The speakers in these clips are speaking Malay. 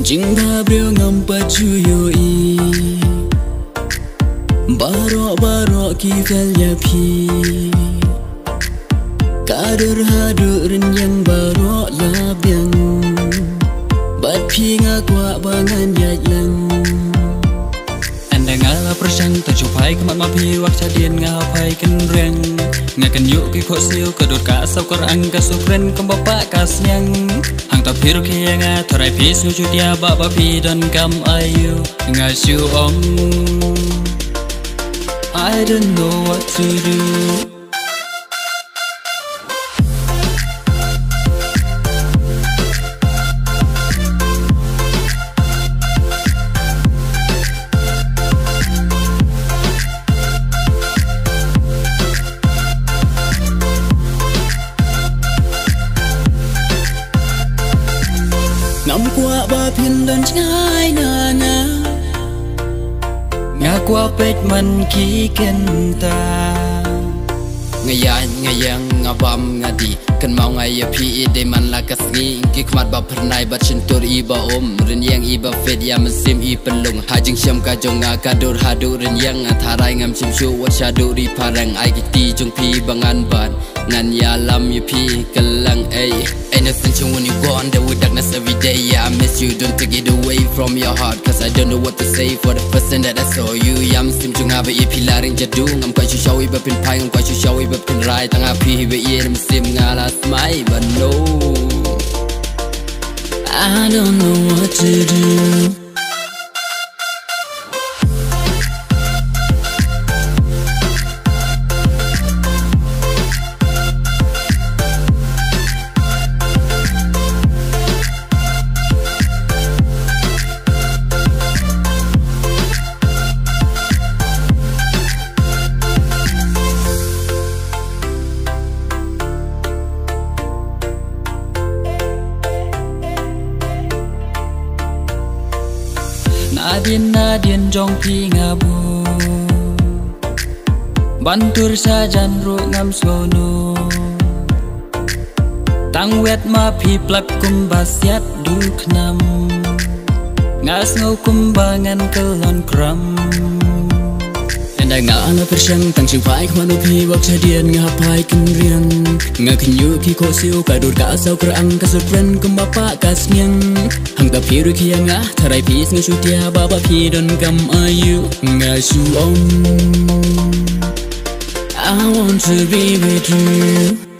Jing brio ngam pachuyoi Barok ki fel ya pi Kader hadurin yang barok labiang Bat pi ngakwa bangan yajlang Anda ngala persang tercupai kemat mapi wak cadien ngapai kenreng Ngakan yuk ki kok siu kedut ka asap korang kasukren kembapak kasnyang Hang tapir ki nga thorai pi sujud ya baba pi dan kam ayu Ngasyu ong I don't know what to do Ngam kwa ba pin dan ngai na na Nga kwa pet man ki kenta Ngayang ngabam ngadi Kan mau ngaya pi ide man lakas ngi Ki kmat ba pernai ba cintur iba Rin yang iba fed ya mesim i pelung Hajing syam ka jong nga kadur hadu rin yang Atharai ngam cim syu wat syadu ri parang Ai giti jong pi bangan ban Ngan ya lam yu pi kelang ay Anything you when you go on there with darkness every day Yeah I miss you, don't take it away from your heart Cause I don't know what to say for the first time that I saw you Yeah mesim jong nga ba i pilaring jadu Ngam kwa syu syawi ba pin pai Ngam kwa syu syawi ba pin rai Tang api ba i mesim nga las mai But no I don't know what to do Nadien jong pi ngabu Bantur sajan ru ngam sono Tang wet ma pi plak kumbasiat duk nam Ngas ngau kumbangan kelon kram Anda ngana persyang tang simpai kemana pi wak cadien ngapai kenriang Ngakan yuk ki kok siu kadur ka asau kerang kasukren kembapak kasnyang Hang tapiru ki yang tharai pi ngasyu tia baba pi dan kam ayu Ngasyu om I want to be with you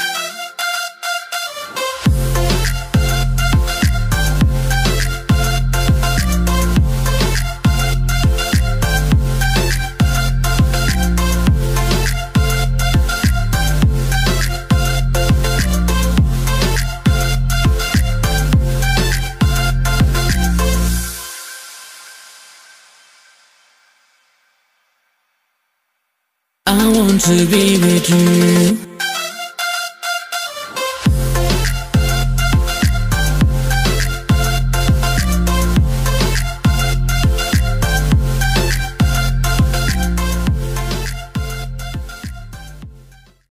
I want to be with you